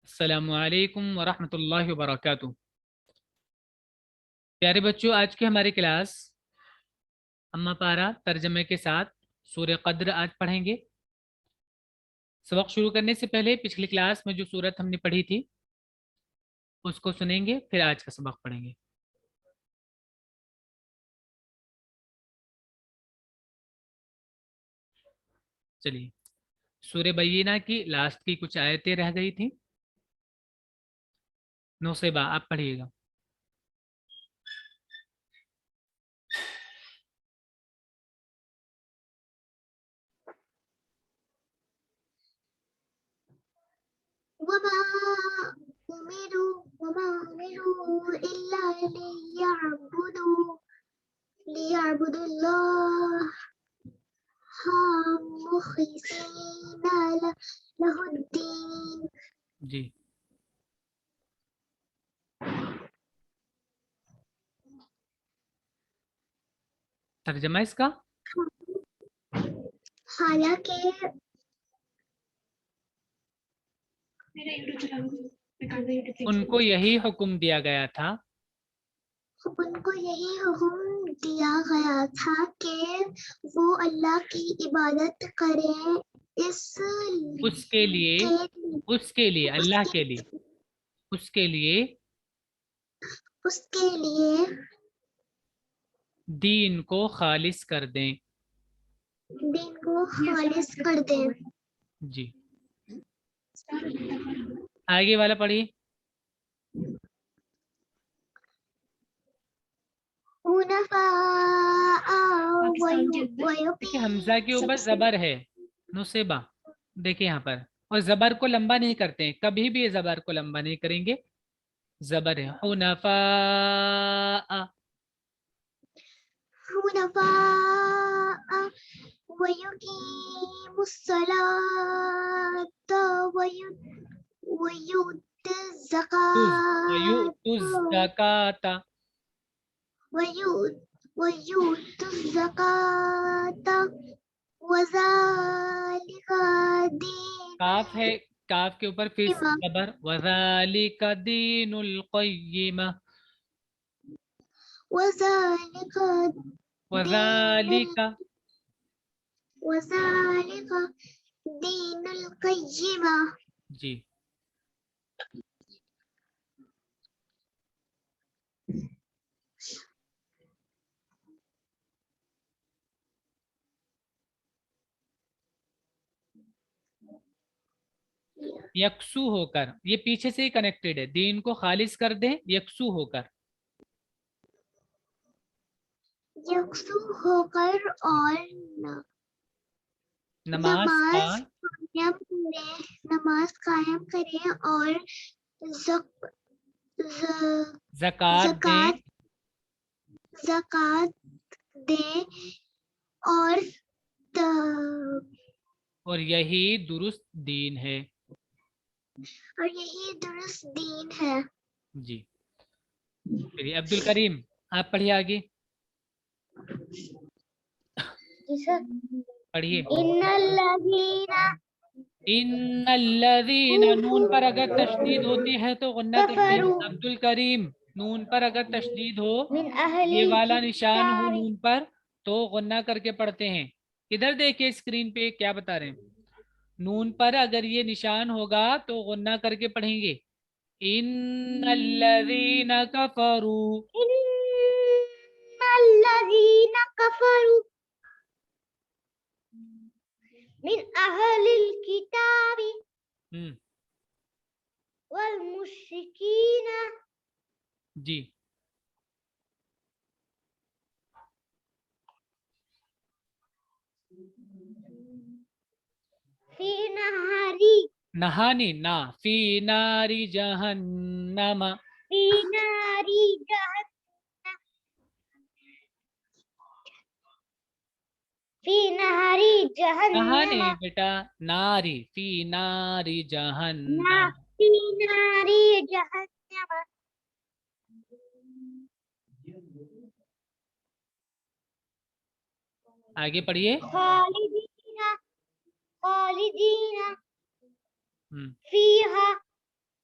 السلام علیکم ورحمۃ اللہ وبرکاتہ۔ پیارے بچوں، آج کی ہماری کلاس اما پارا ترجمے کے ساتھ سورہ قدر آج پڑھیں گے۔ سبق شروع کرنے سے پہلے پچھلی کلاس میں جو سورت ہم نے پڑھی تھی اس کو سنیں گے، پھر آج کا سبق پڑھیں گے۔ چلیے، سورہ بینہ کی لاسٹ کی کچھ آیتیں رہ گئی تھیں۔ نوسیبہ آپ پڑھیے گا۔ وما أمروا إلا ليعبدوا الله مخلصين له الدين۔ جی، ترجمہ اس کا حالانکہ ان کو یہی حکم دیا گیا تھا کہ وہ اللہ کی عبادت کریں، اس کے لیے اللہ کے لیے اس کے لیے دین کو خالص کر دیں۔ جی، آگے والا پڑھیے۔ دیکھیں حمزہ کے اوپر زبر ہے نصیبہ، دیکھیں یہاں پر، اور زبر کو لمبا نہیں کرتے ہیں، کبھی بھی زبر کو لمبا نہیں کریں گے۔ زبر ہے حنفاء، ويقيم الصلاة ويؤتي الزکاة، وذلك دين کاف ہے، کاف کے اوپر پھر زبر، وذالک دین القیمہ، وذلك دين القيمة۔ جی، یکسو ہو کر، یہ پیچھے سے ہی کنیکٹڈ ہے، دین کو خالص کر دیں یکسو ہو کر، یکسو ہو کر اور نماز قائم کریں اور زکوٰۃ دیں اور یہی درست دین ہے۔ جی، پھر عبد الکریم آپ پڑھیے آگے، پڑھیے۔ ان الذین، نون پر اگر تشدید ہوتی ہے تو غنہ کرتے ہیں۔ عبد الکریم، نون پر اگر تشدید ہو، یہ والا نشان ہو نون پر، تو غنہ کر کے پڑھتے ہیں۔ ادھر دیکھیں اسکرین پہ کیا بتا رہے ہیں، نون پر اگر یہ نشان ہوگا تو غنہ کر کے پڑھیں گے۔ ان الذین کفروا، من اہل الکتاب والمشرکین، جی، فی نہاری، نہانی نا، فی ناری جہنم، فی ناری جہنم، فی نہاری نہانے جہنم، بیٹا، ناری، فی ناری جہنم۔ فی ناری جہنم، آگے پڑھیے۔ خالدین فیہا،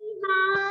فيها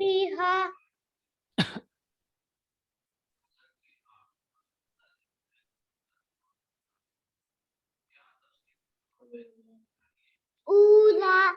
فيها أولى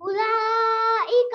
أولئك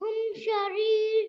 هم شرير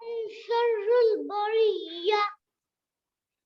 هم شر البرية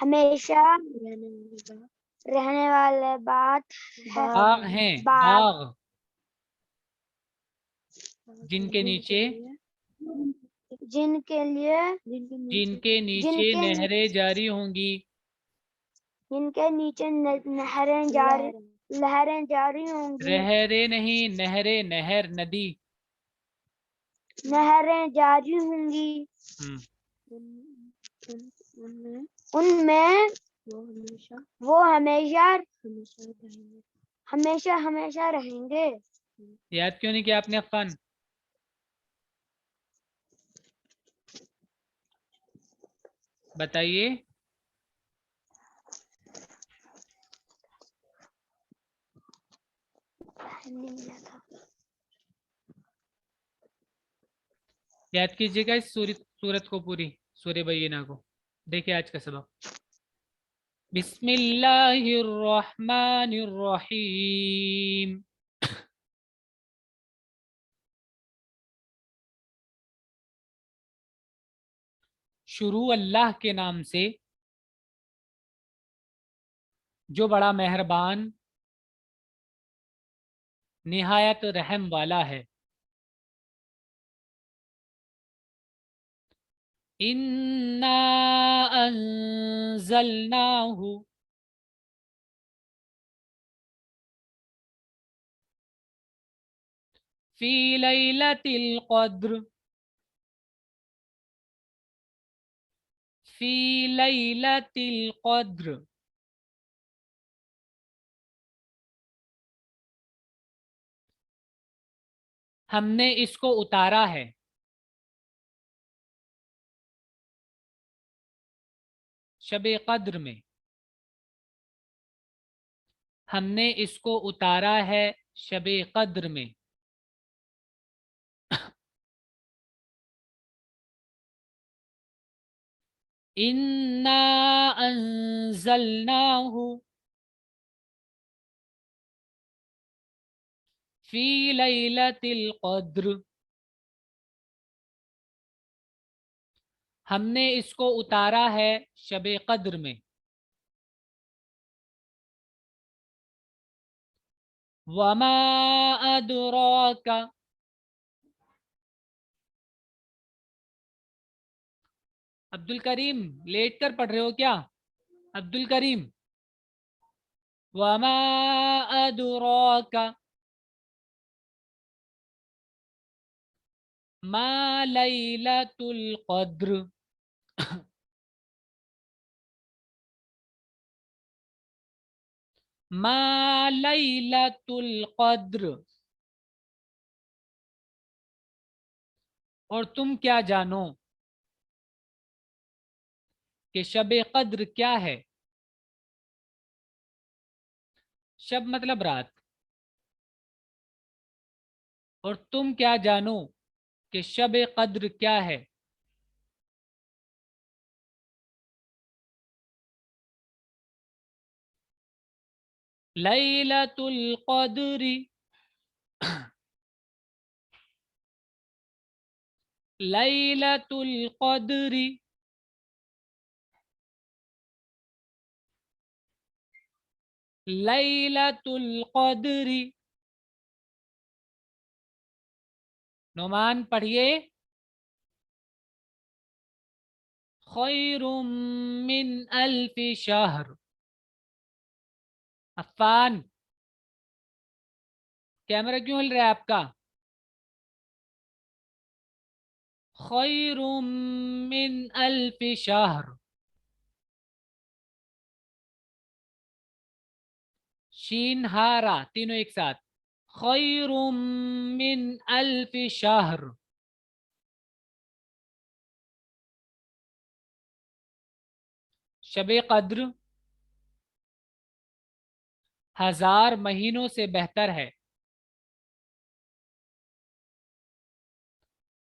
ہمیشہ رہنے والے بات باغ ہیں، باغ جن کے نیچے جن کے نیچے نہریں جاری ہوں گی. جن کے نیچے لہریں جاری ہوں گی. رہرے نہیں، نہریں، نہر ندی. نہریں جاری ہوں گی. ان میں وہ ہمیشہ رہیں گے. یاد کیوں نہیں کیا آپ نے عفان؟ بتائیے. یاد کیجیے گا اس سورت کو پوری، سورہ بینہ کو. دیکھیں آج کا سبق. بسم اللہ الرحمن الرحیم. شروع اللہ کے نام سے جو بڑا مہربان نہایت رحم والا ہے. اِنَّا أَنزَلْنَاهُ فِي لَيْلَةِ الْقَدْرِ فِي لَيْلَةِ الْقَدْرِ. ہم نے اس کو اتارا ہے. شب قدر میں. ہم نے اس کو اتارا ہے شب قدر میں. اِنَّا أَنزَلْنَاهُ فِي لَيْلَةِ الْقَدْرِ. ہم نے اس کو اتارا ہے شب قدر میں. وَمَا أَدْرَاكَ. عبد الکریم لیٹ کر پڑھ رہے ہو کیا؟ عبد الکریم. وَمَا أَدْرَاكَ مَا لَيْلَةُ الْقَدْرِ. ما لیلۃ القدر. اور تم کیا جانو کہ شب قدر کیا ہے. شب مطلب رات. اور تم کیا جانو کہ شب قدر کیا ہے. لیلۃ القدر لیلۃ القدر لیلۃ القدر. نعمان پڑھیے. خیر من الف شہر. عفان کیمرہ کیوں ہل رہا ہے آپ کا؟ خیر من الف شہر. شین ہارا تینوں ایک ساتھ. خیر من الف شہر. شب قدر 1000 مہینوں سے بہتر ہے.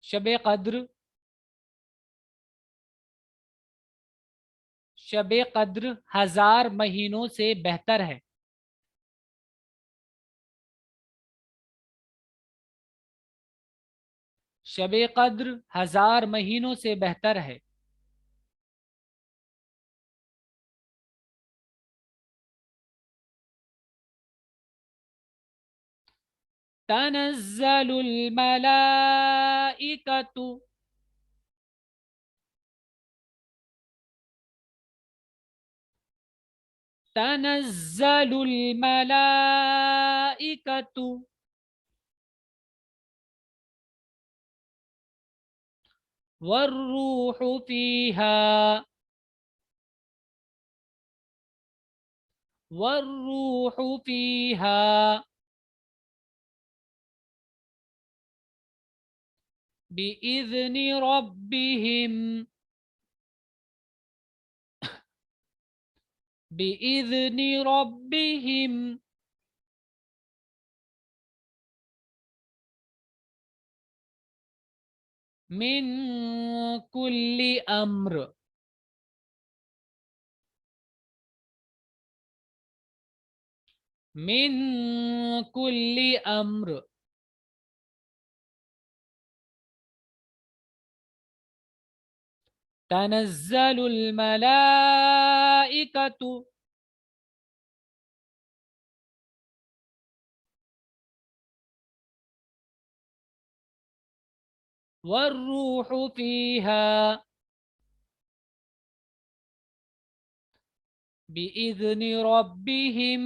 شب قدر 1000 مہینوں سے بہتر ہے. شب قدر 1000 مہینوں سے بہتر ہے. تنزل الملائكة تنزل الملائكة والروح فيها والروح فيها بإذن ربهم بإذن ربهم من كل أمر من كل أمر تنزل الملائكة والروح فيها بإذن ربهم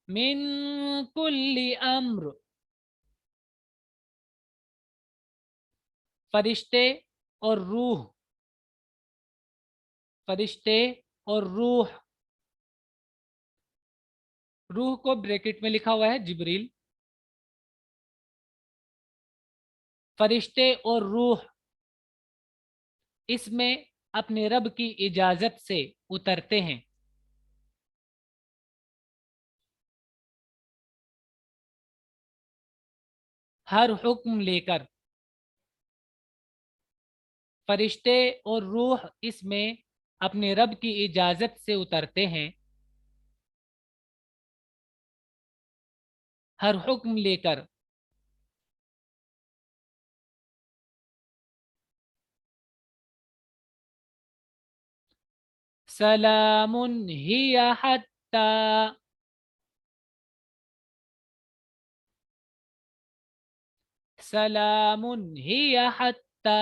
من كل أمر. فرشتے اور روح فرشتے اور روح روح کو بریکٹ میں لکھا ہوا ہے جبریل. فرشتے اور روح اس میں اپنے رب کی اجازت سے اترتے ہیں. ہر حکم لے کر فرشتے اور روح اس میں اپنے رب کی اجازت سے اترتے ہیں. ہر حکم لے کر سلام ہی حتی سلام ہی حتی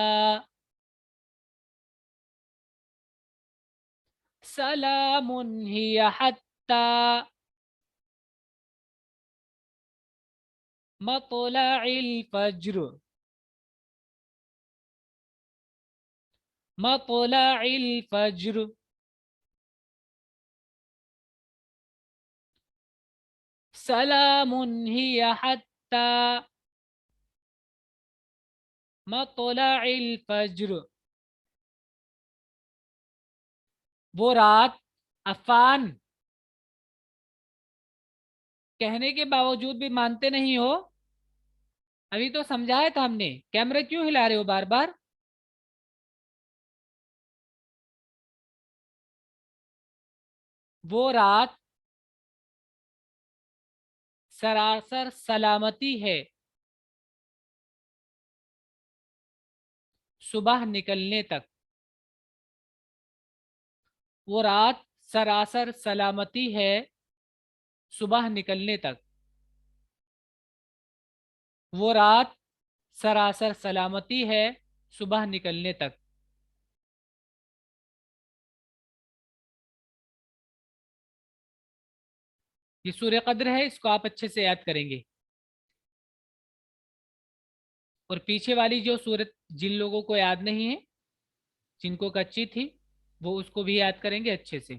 سلام ہی حتی مطلع الفجر مطلع الفجر سلام ہی حتی مطلع الفجر. وہ رات عفان کہنے کے باوجود بھی مانتے نہیں ہو. ابھی تو سمجھایا تھا ہم نے. کیمرہ کیوں ہلا رہے ہو بار بار؟ وہ رات سراسر سلامتی ہے صبح نکلنے تک. وہ رات سراسر سلامتی ہے صبح نکلنے تک. وہ رات سراسر سلامتی ہے صبح نکلنے تک. یہ سورہ قدر ہے. اس کو آپ اچھے سے یاد کریں گے. اور پیچھے والی جو سورت جن لوگوں کو یاد نہیں ہے جن کو کچی تھی وہ اس کو بھی یاد کریں گے اچھے سے.